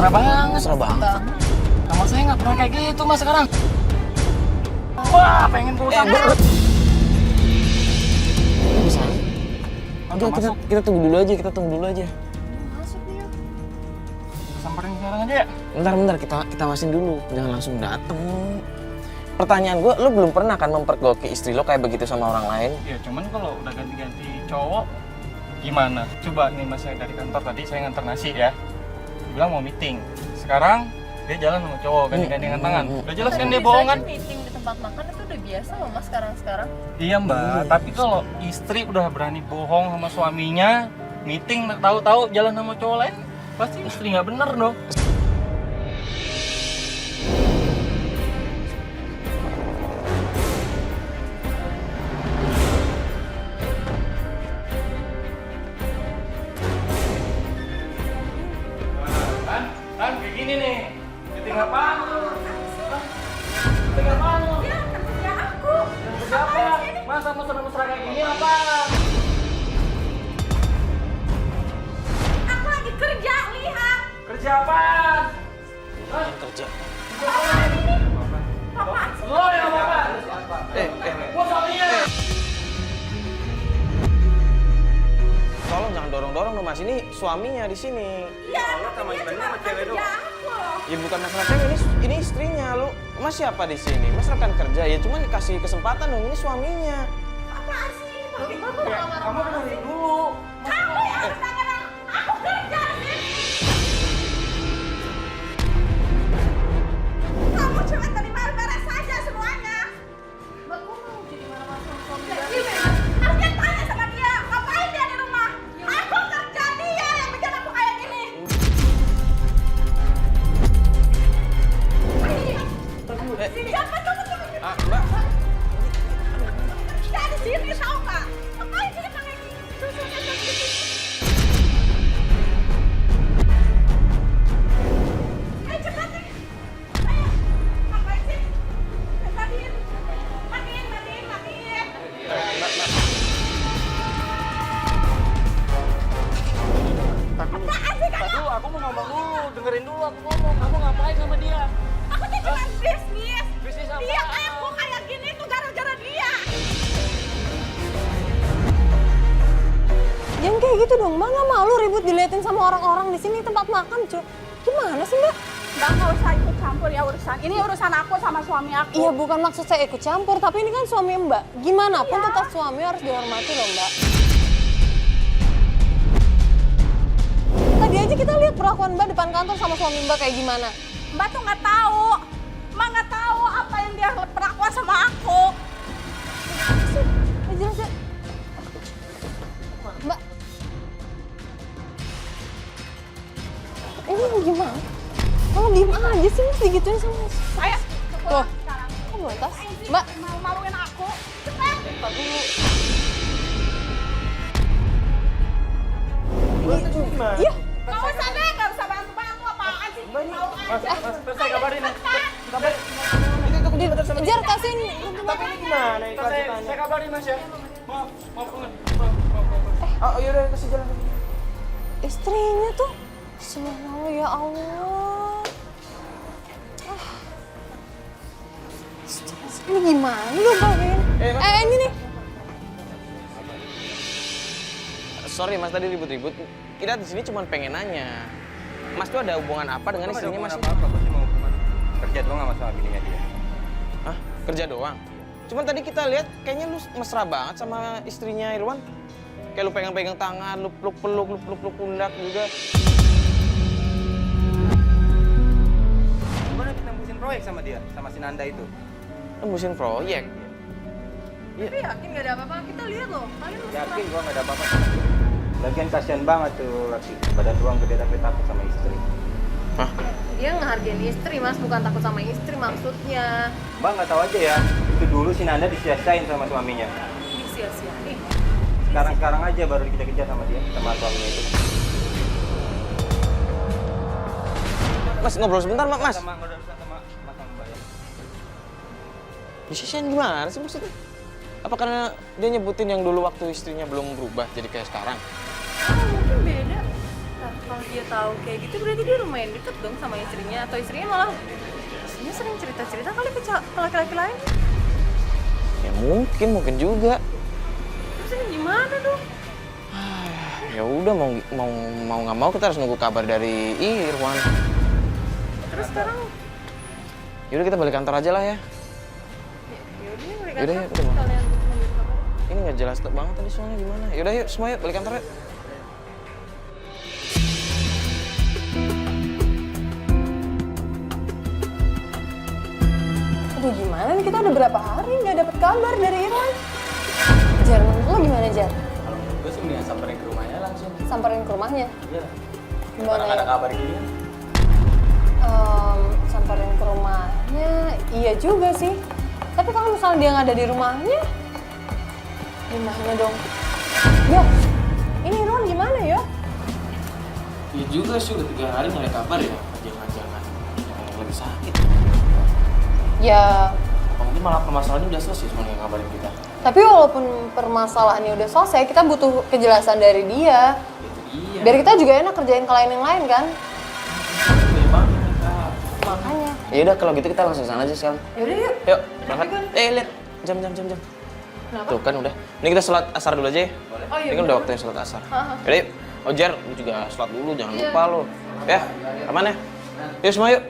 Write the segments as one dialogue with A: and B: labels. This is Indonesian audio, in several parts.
A: Mesra banget.
B: Mesra banget.
A: Sama saya nggak pernah kayak gitu mas sekarang. Wah, pengen berusaha.
B: Bisa.
A: Udah,
B: Kita tunggu dulu aja, kita tunggu dulu aja.
C: Masuk nih.
A: Samperin sekarang aja ya.
B: Bentar, kita awasin dulu. Jangan langsung dateng. Pertanyaan gue, lu belum pernah kan mempergoki istri lo kayak begitu sama orang lain?
A: Ya cuman kalau udah ganti-ganti cowok, gimana? Coba nih mas, saya dari kantor tadi saya nganter nasi ya. Bilang mau meeting. Sekarang dia jalan sama cowok, ganti-gantian tangan. Udah jelas kan dia bohong kan?
C: Meeting di tempat makan itu udah biasa loh mas sekarang.
A: Iya mbak, tapi kalau istri udah berani bohong sama suaminya, meeting tahu-tahu jalan sama cowok lain, pasti istri nggak bener dong. Kan kayak gini nih, meeting apaan lu? Meeting apaan lu?
C: Ya kerja aku.
A: Kerja apa? Masa mesra-mesra kayak gini apa?
C: Aku lagi kerja, lihat.
A: Kerja apa?
B: Kerja.
A: Lo yang apa? Gua suaminya.
B: Tolong jangan dorong-dorong dong mas, ini suaminya di sini.
C: Iya, dia cuma kerja aku.
B: Ya bukan masalah cewek, ini istrinya lu. Mas siapa di sini? Mas rekan kerja ya, cuman dikasih kesempatan dong, ini suaminya.
C: Apaan sih ini pakai bapak
A: Ya, kamu dengerin dulu.
C: Kamu yang harus dengerin. Aku kerja sih. Kamu cuma terima beres saja semuanya. Mbak, kok mau jadi marah-marah sama suami? Harusnya tanya sama dia. Ngapain dia di rumah? Aku kerja, dia yang bikin aku kayak gini. Sini, siapa tunggu.
B: Mbak.
C: Dia di sini tahu nggak? Ngapain dia pakai gini? Ayo cepat nih. Ayo. Ngapain sih? Matiin. Apaan sih kamu?
A: Aduh, aku mau ngomong dulu, dengerin dulu aku ngomong. Kamu ngapain sama dia?
C: Aku tuh cuma bisnis.
A: Bisnis apa?
C: Dia aku kayak gini tuh gara-gara dia.
D: Jangan kayak gitu dong, Mbak. Nggak malu ribut diliatin sama orang-orang di sini tempat makan, Cuk. Gimana sih, Mbak?
C: Mbak nggak usah ikut campur ya urusan. Ini urusan aku sama suami aku.
D: Iya, bukan maksud saya ikut campur, tapi ini kan suami Mbak. Gimana pun tetap suami harus dihormati loh, Mbak. Tadi aja kita lihat perlakuan Mbak depan kantor sama suami Mbak kayak gimana.
C: Mbak tuh nggak tahu. Mbak nggak tahu apa yang dia perlakuan sama aku.
D: Jelas ya. Mbak. Ini gimana? Kamu diem aja sih, Mas, digituin sama Mas.
C: Saya
D: Tuh.
C: sekarang.
D: Kok bawa tas? Mbak.
C: Malu-maluin aku. Cepat.
A: Ntar dulu.
D: Iya.
C: Nggak usah deh, nggak usah bantu-bantu apaan sih. Mau aja.
A: Mas, saya kabarin ya.
D: Jar, kasihin.
B: Tapi ini gimana?
A: Saya kabarin mas ya. Mau banget.
B: Oh yaudah kasih jalan.
D: Istrinya tuh. Subhanallah, ya Allah. Ini gimana lu, Bang? Ini nih.
B: Sorry mas, tadi ribut-ribut. Kita di sini cuma pengen nanya. Mas tuh ada hubungan apa dengan istrinya Mas?
E: Apa sih mau hubungan kerja doang sama sama bininya dia?
B: Hah? Kerja doang? Cuman tadi kita lihat kayaknya lu mesra banget sama istrinya Irwan. Kayak lu pegang-pegang tangan, lu peluk-peluk, lu peluk-peluk pundak juga.
E: Gimana kita nembusin proyek sama dia, sama si Nanda itu?
B: Nembusin proyek.
C: Tapi yakin nggak ada apa-apa? Kita lihat loh. Kalian masih
E: Yakin gua nggak ada apa-apa sama dia. Lagian kasihan banget tuh laki, badan doang gede tapi takut sama istri.
B: Hah?
D: Dia ngehargain istri, Mas, bukan takut sama istri maksudnya.
E: Mbak nggak tahu aja ya, itu dulu si Nanda disia-siain sama suaminya.
D: Disia-siain.
E: Sekarang aja baru dikejar-kejar sama dia, sama suaminya itu.
B: Mas ngobrol sebentar, Mas.
E: Sama nggak ada urusan sama Mas sama Mbak ya.
B: Disisain gimana sih maksudnya? Apa karena dia nyebutin yang dulu waktu istrinya belum berubah jadi kayak sekarang?
C: mungkin beda. Tapi
D: kalau dia tahu kayak gitu berarti dia lumayan deket dong sama istrinya, atau istrinya malah istrinya sering cerita-cerita kali ke laki-laki lain.
B: Ya mungkin juga.
D: Terus ini gimana dong?
B: Ya udah mau nggak mau kita harus nunggu kabar dari Irwan.
D: Terus sekarang
B: Yaudah kita balik kantor aja lah ya.
D: yaudah mereka
B: Yaudah, yuk, udah,
D: kalian nungguin kabar.
B: Ini nggak jelas banget tadi soalnya gimana. Yaudah yuk semua yuk balik kantor yuk.
D: Aduh gimana nih, kita udah berapa hari nggak dapet kabar dari Irwan. Jar, menurut lo gimana Jar?
E: Kalau menurut gue sih mendingan samperin ke rumahnya langsung.
D: Samperin ke rumahnya?
E: Iya.
D: Gimana
E: Mana
D: ya?
E: ada kabar gini kan?
D: Samperin ke rumahnya, iya juga sih. Tapi kalau misalnya dia nggak ada di rumahnya, gimana dong? Yo, ini Irwan gimana ya?
F: Iya juga sih, udah 3 hari nggak ada kabar ya. Jangan-jangan yang lagi sakit.
D: Ya,
F: Apa mungkin malah permasalahannya udah selesai semuanya yang ngabarin kita.
D: tapi walaupun permasalahannya udah selesai, kita butuh kejelasan dari dia.
F: Itu dia.
D: Biar kita juga enak kerjain klien yang lain kan?
F: Gede banget nih, Kak.
D: Makanya.
B: Ya udah kalau gitu kita langsung sana aja sekarang.
D: Yaudah yuk.
B: Yuk, berangkat. Lihat. Jam.
D: Kenapa?
B: Tuh kan udah. Ini kita sholat asar dulu aja ya.
D: Oh iya.
B: Ini kan udah waktunya sholat asar. Yaudah yuk. Ojar, lu juga sholat dulu, jangan lupa lo. Ya, aman ya? Yuk semua yuk.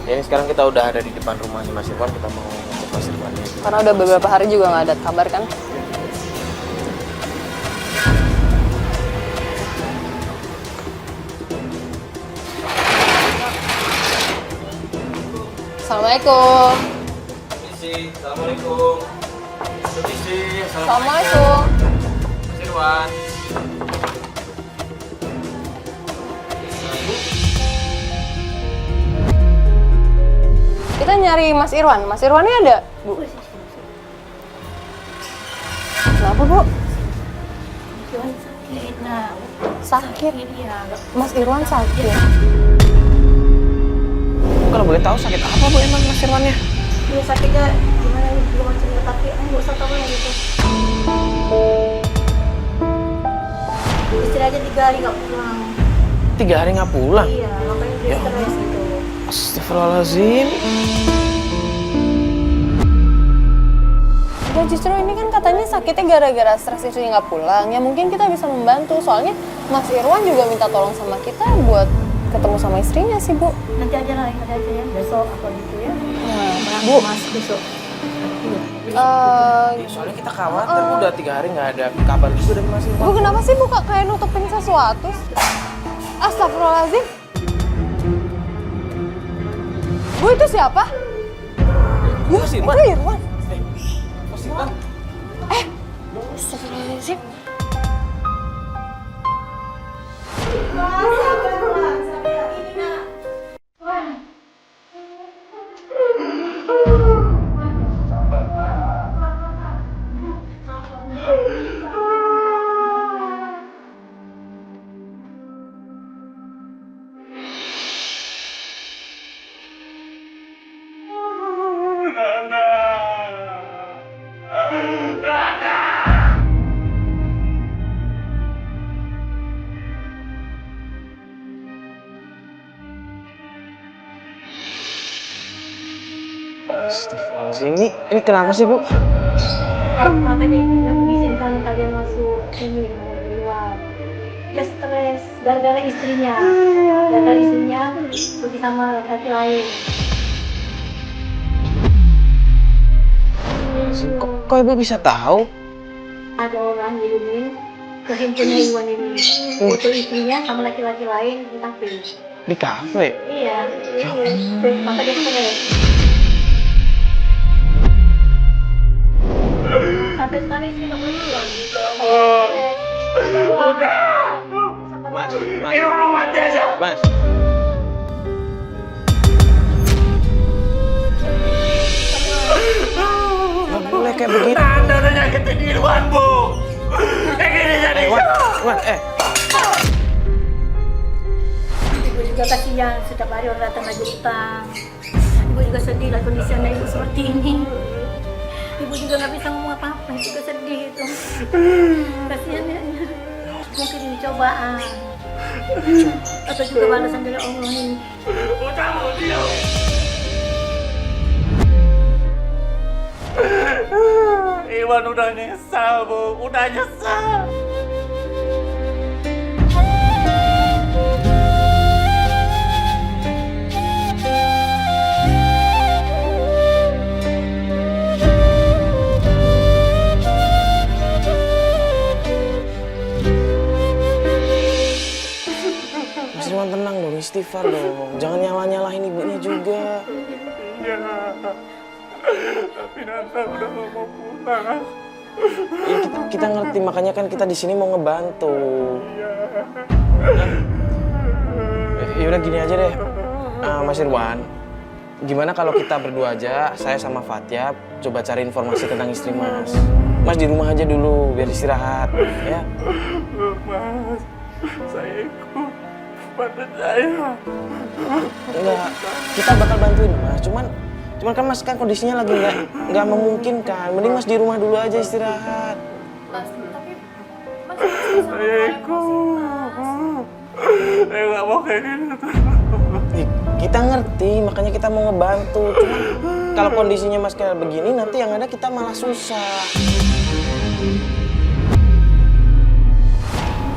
B: Ya, ini sekarang kita udah ada di depan rumahnya Mas Irwan, kita mau ngecek Mas Irwannya.
D: Karena udah beberapa hari juga nggak ada kabar kan? Assalamualaikum.
F: Assalamualaikum.
D: Assalamualaikum.
F: Mas Irwan.
D: Kita nyari Mas Irwan. Mas Irwannya ada, Bu? Kenapa, Bu?
C: Sakit, nah.
D: Sakit.
C: Iya.
D: Mas Irwan sakit.
B: Kalau boleh tahu sakit apa Bu emang Mas Irwannya?
C: Dia sakitnya gimana nih? Belum masih tapi nggak usah tahu yang gitu. Istri aja 3 hari nggak pulang.
B: 3 hari nggak pulang?
C: Iya, makanya dia
B: Ya
C: stres gitu.
B: Astagfirullahaladzim.
D: Ya justru ini kan katanya sakitnya gara-gara stres istrinya nggak pulang. Ya mungkin kita bisa membantu. Soalnya Mas Irwan juga minta tolong sama kita buat ketemu sama istrinya sih, Bu.
C: Nanti aja lah, nanti aja ya. Besok apa gitu ya.
D: Nah,
C: Bu, Mas besok.
B: Ya, soalnya kita khawatir Bu, udah 3 hari nggak ada kabar juga dari Mas Irwan.
D: Bu kenapa sih Bu kayak nutupin sesuatu? Astagfirullahaladzim. Bu itu siapa? Bu,
B: Mas Irwan?
D: itu Irwan.
B: Mas Irwan?
D: Astagfirullahaladzim.
B: Ini kenapa sih Bu?
C: Makanya ini nggak mengizinkan kalian masuk ini dari luar. Dia stres gara-gara istrinya. Gara-gara istrinya pergi sama laki lain.
B: Kok Ibu bisa tahu?
C: Ada orang ngirimin
G: ke handphonenya Iwan ini. Foto istrinya sama laki-laki lain di kafe.
B: Di kafe?
G: Iya. Maka dia punya. Sampai sekarang sih nggak boleh pulang.
B: Mas. Nggak boleh kayak begitu.
A: Anda udah nyakitin Irwan, Bu. Kayak gini jadi.
B: Wan,
G: Ibu juga kasihan, setiap hari orang datang lagi utang. Ibu juga sedih lah kondisi anak ibu seperti ini. Ibu juga nggak bisa ngomong apa-apa, ibu juga sedih itu. Kasihan ya. Mungkin ini cobaan. Atau juga balasan dari Allah ini.
A: Utangmu dia. Iwan udah nyesal, Bu. Udah nyesal.
B: Mas Irwan tenang dong, istighfar dong. Jangan nyalahin ibunya juga.
A: Iya. Tapi Nanda udah gak mau pulang.
B: Ya, kita ngerti, makanya kan kita di sini mau ngebantu. Ya udah gini aja deh, Mas Irwan. Gimana kalau kita berdua aja, saya sama Fatia coba cari informasi tentang istri Mas. Mas di rumah aja dulu biar istirahat, ya.
A: Mas, saya ikut pada saya.
B: Enggak, kita bakal bantuin Mas. Cuman kan Mas kan kondisinya lagi nggak memungkinkan. Mending Mas di rumah dulu aja istirahat.
D: Mas, tapi Mas bisa
A: Saya ikut. Saya nggak mau kayak gini.
B: Kita ngerti, makanya kita mau ngebantu. Cuman kalau kondisinya Mas kayak begini, nanti yang ada kita malah susah.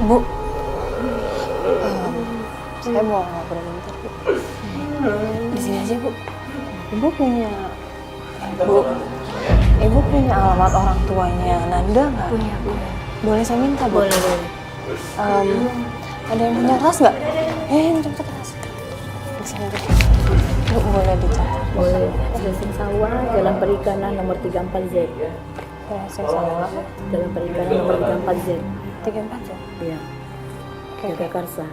D: Bu, saya mau ngobrol bentar, Bu. Di sini aja, Bu. Ibu punya alamat orang tuanya Nanda nggak?
G: Punya.
D: Boleh saya minta, Bu?
G: Boleh.
D: Ada yang punya kelas nggak? Cepet kelas. Di sana, Bu. Bu, boleh dicatat?
G: Boleh. Racing Sawah, Jalan Perikanan nomor 34Z.
D: Racing Sawah.
G: Jalan Perikanan nomor 34Z.
D: 34 ya?
G: Iya.
D: Oke.
G: Jakarta,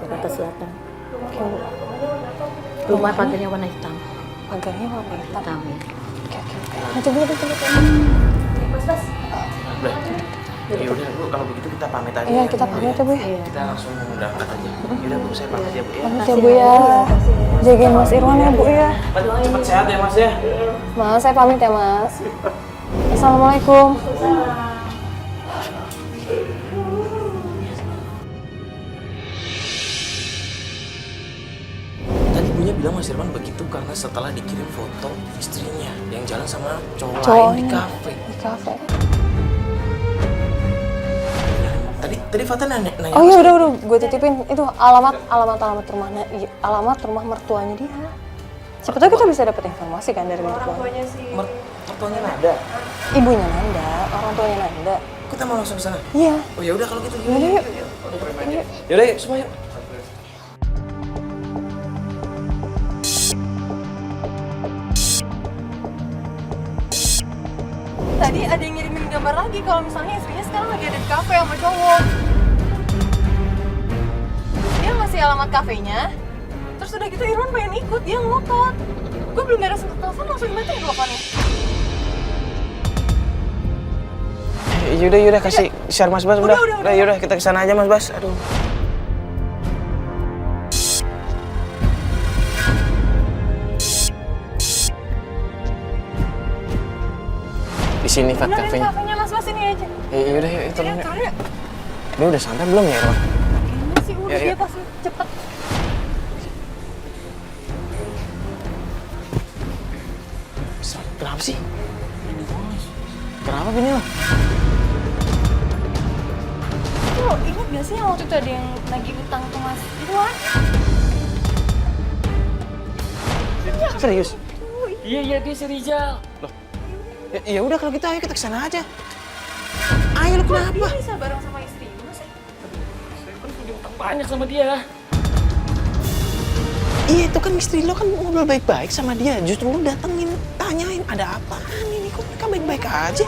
G: Jakarta Selatan.
D: Oke, Bu.
G: Rumah pagarnya warna hitam.
D: Pagarnya warna hitam.
G: Hitam ya.
D: Oke. Nah, coba. Mas.
B: Ya udah Bu, kalau begitu kita pamit aja.
D: Iya, kita pamit ya, Bu.
B: Kita langsung berangkat aja. Yaudah Bu, saya pamit ya Bu ya.
D: Pamit ya, Bu ya. Jagain Mas Irwan ya, Bu ya.
B: Cepat sehat ya Mas ya.
D: Mas, saya pamit ya, Mas. Assalamualaikum.
B: Tadi ibunya bilang Mas Irwan begitu karena setelah dikirim foto istrinya yang jalan sama cowok lain di
D: Cowoknya
B: kafe.
D: Di kafe.
B: Tadi Fata nanya.
D: Oh iya, udah, gue titipin itu alamat rumah, alamat rumah mertuanya dia. Siapa tahu kita bisa dapat informasi kan dari mertuanya.
B: Mertuanya Nanda.
D: Ibunya Nanda, orang tuanya Nanda.
B: Kita mau langsung ke sana.
D: Iya.
B: Oh ya udah kalau gitu.
D: Yaudah yuk.
B: Yaudah yuk semua yuk.
D: Tadi ada yang ngirimin gambar lagi kalau misalnya istrinya sekarang lagi ada di kafe sama cowok. Dia ngasih alamat kafenya. Terus udah gitu Irwan pengen ikut, dia ngotot. Gue belum beres telepon langsung dimatiin teleponnya.
B: Yaudah kasih share Mas Bas udah. Yaudah kita kesana aja Mas Bas. Aduh. Di sini Fat kafenya.
D: Kafenya Mas Bas ini aja.
B: Yaudah yuk itu.
D: Turun yuk.
B: Ini udah sampai belum ya Irwan?
D: Kayaknya sih udah,
B: Ya,
D: dia
B: ya.
D: pasti cepet.
B: Kenapa sih? Kenapa Bini lo?
D: Lo ingat gak sih yang waktu itu ada yang nagih utang ke Mas Irwan?
B: Serius?
F: Iya dia si Rizal.
B: Ya udah kalau gitu ayo kita kesana aja. Ayo lo kenapa?
D: Dia bisa bareng sama istri Mas
F: banyak sama dia.
B: Iya, itu kan istri lo kan ngobrol baik-baik sama dia. Justru lo datengin, tanyain ada apaan ini, kok mereka baik-baik aja.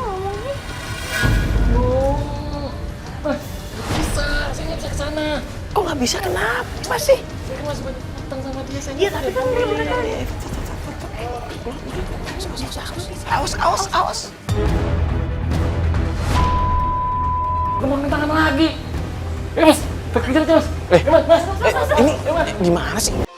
F: Bisa, saya nggak bisa ke sana.
B: Kok nggak bisa, kenapa sih?
F: Saya masih banyak utang sama dia. Saya
B: Iya, tapi kan awas.
F: Kembang tangan lagi. Mas, terkejar mas.
B: Ini gimana sih?